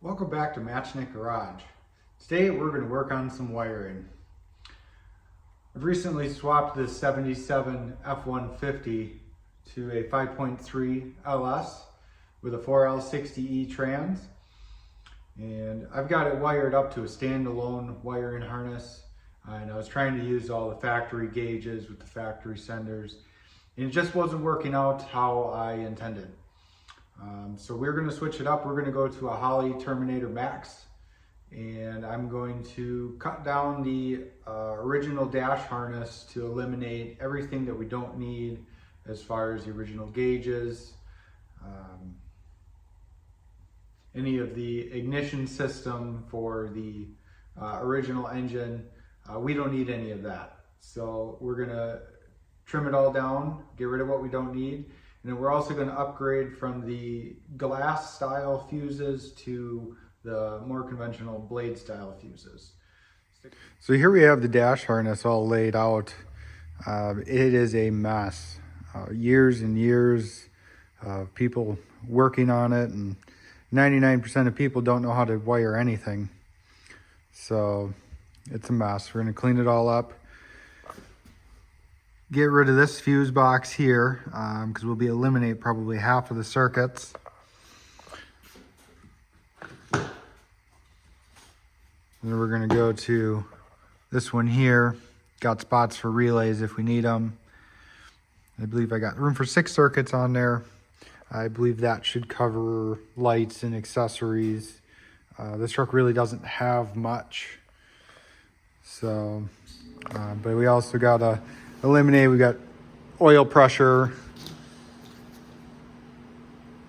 Welcome back to Machnik Garage. Today we're going to work on some wiring. I've recently swapped this 77 F150 to a 5.3 LS with a 4L60E trans, and I've got it wired up to a standalone wiring harness, and I was trying to use all the factory gauges with the factory senders, and it just wasn't working out how I intended. So we're going to switch it up. We're going to go to a Holley Terminator Max, and I'm going to cut down the original dash harness to eliminate everything that we don't need as far as the original gauges, any of the ignition system for the original engine. We don't need any of that. So we're going to trim it all down, get rid of what we don't need. And then we're also going to upgrade from the glass style fuses to the more conventional blade style fuses. So here we have the dash harness all laid out. It is a mess. Years and years of people working on it, and 99% of people don't know how to wire anything. So it's a mess. We're going to clean it all up. Get rid of this fuse box here because we'll be eliminate probably half of the circuits. And then we're going to go to this one here. Got spots for relays if we need them. I believe I got room for 6 circuits on there. I believe that should cover lights and accessories. This truck really doesn't have much. So, but we also got a eliminate. We got oil pressure.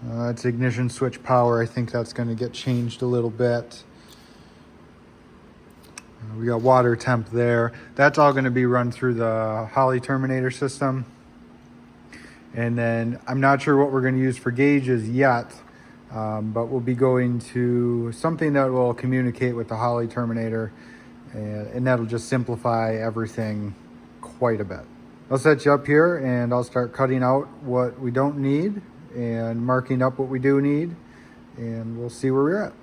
It's ignition switch power. I think that's going to get changed a little bit. We got water temp there. That's all going to be run through the Holley Terminator system. And then I'm not sure what we're going to use for gauges yet, but we'll be going to something that will communicate with the Holley Terminator, and that'll just simplify everything quite a bit. I'll set you up here and I'll start cutting out what we don't need and marking up what we do need, and we'll see where we're at.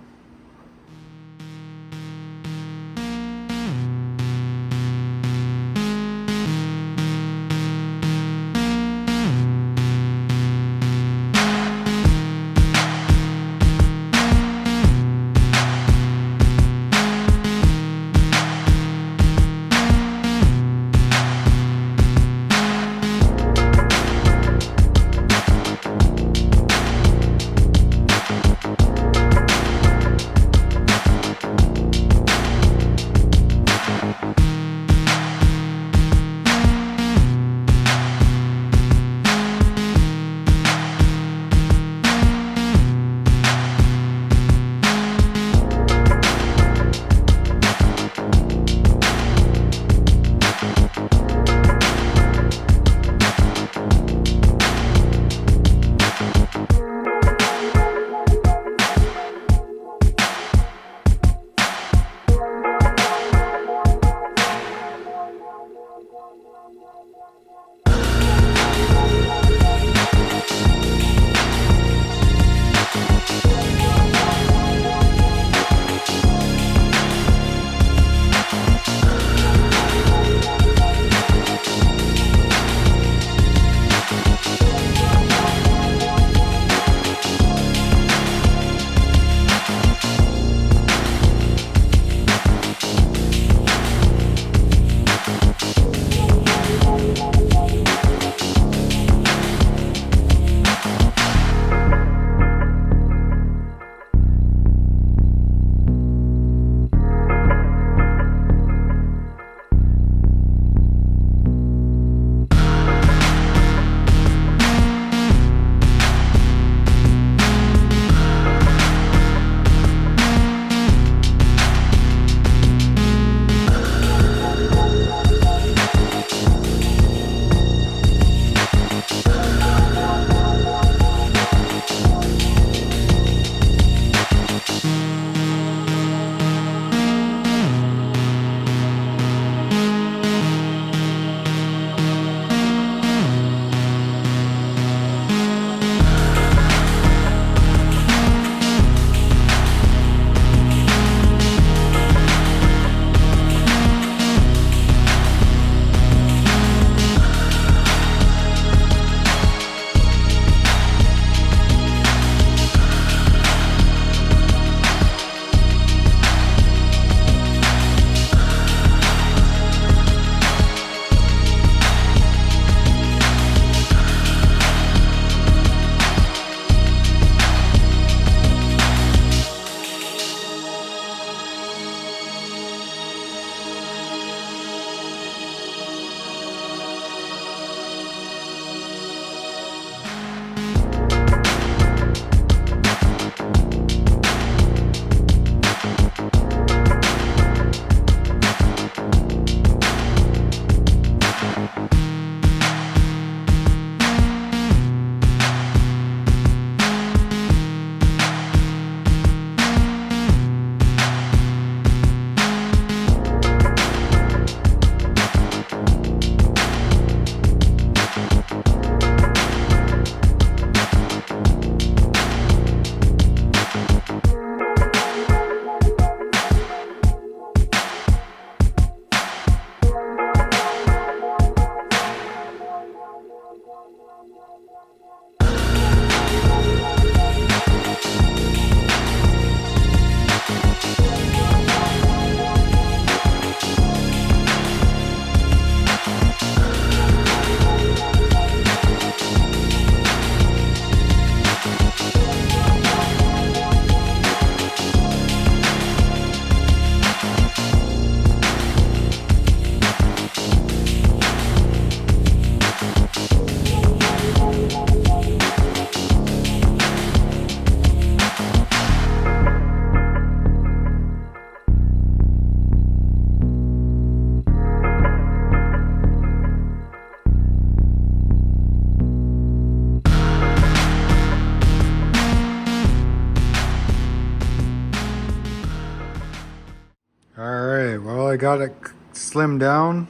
I got it slimmed down.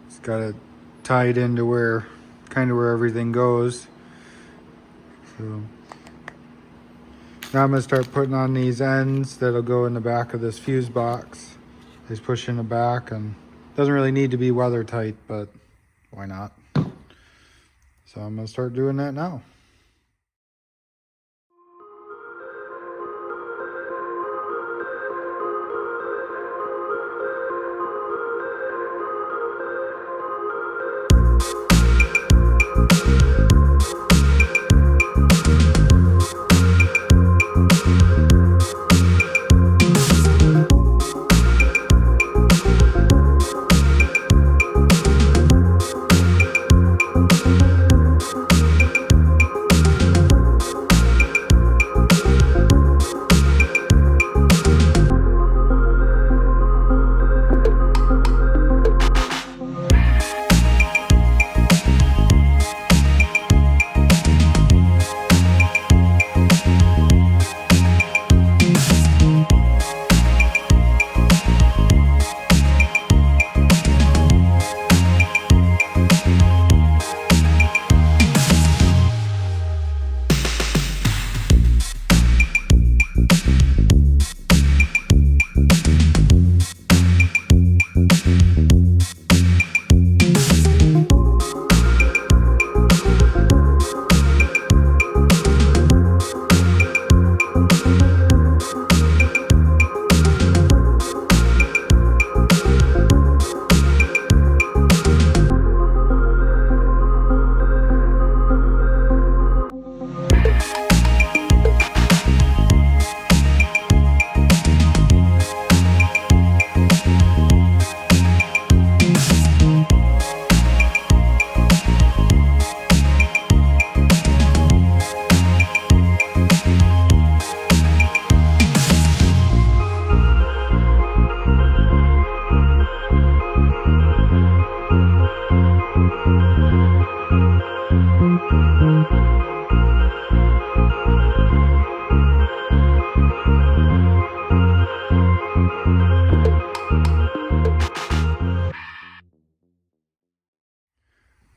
It's got it tied into where, kind of where everything goes. So now I'm gonna start putting on these ends that'll go in the back of this fuse box. Just push in the back, and doesn't really need to be weather tight, but why not? So I'm gonna start doing that now.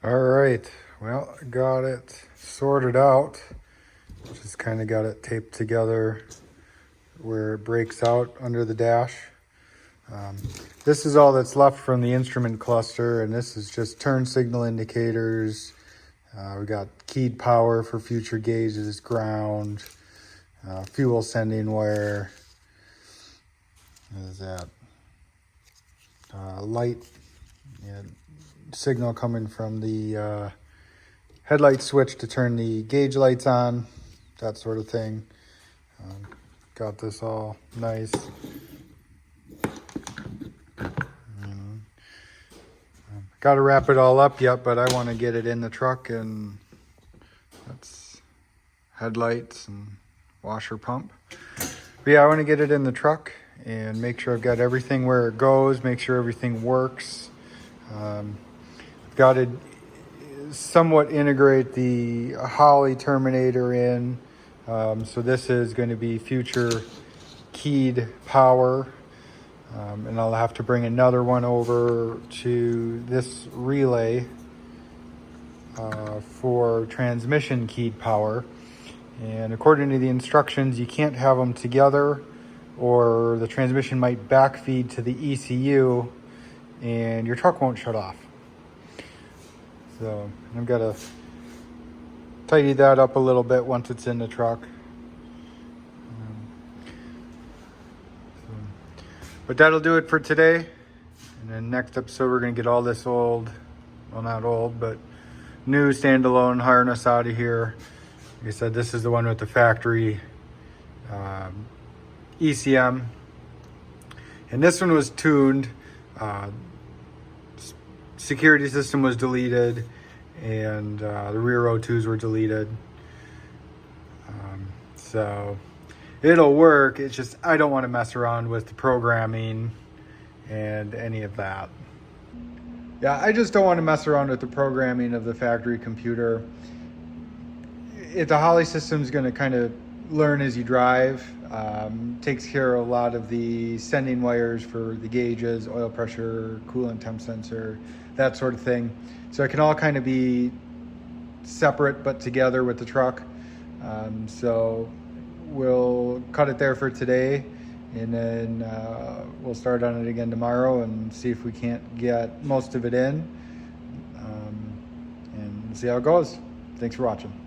All right, well, I got it sorted out. Just kind of got it taped together where it breaks out under the dash. This is all that's left from the instrument cluster, and this is just turn signal indicators. We got keyed power for future gauges, ground, fuel sending wire. What is that? Light, yeah, signal coming from the headlight switch to turn the gauge lights on, that sort of thing. Got this all nice. Got to wrap it all up yet, but I want to get it in the truck, and that's headlights and washer pump. But yeah, I want to get it in the truck and make sure I've got everything where it goes, make sure everything works. Got to somewhat integrate the Holley terminator in. So this is going to be future keyed power. And I'll have to bring another one over to this relay for transmission keyed power. And according to the instructions, you can't have them together, or the transmission might backfeed to the ECU and your truck won't shut off. So I've got to tidy that up a little bit once it's in the truck. But that'll do it for today. And then next episode, we're going to get all this old, well, not old, but new standalone harness out of here. Like I said, this is the one with the factory ECM. And this one was tuned. Security system was deleted, and the rear O2s were deleted. So it'll work. It's just I don't want to mess around with the programming and any of that. Yeah, I just don't want to mess around with the programming of the factory computer. The Holley system is going to kind of learn as you drive. takes care of a lot of the sending wires for the gauges, oil pressure, coolant temp sensor, that sort of thing. So it can all kind of be separate but together with the truck. So we'll cut it there for today, and then we'll start on it again tomorrow and see if we can't get most of it in, and see how it goes. Thanks for watching.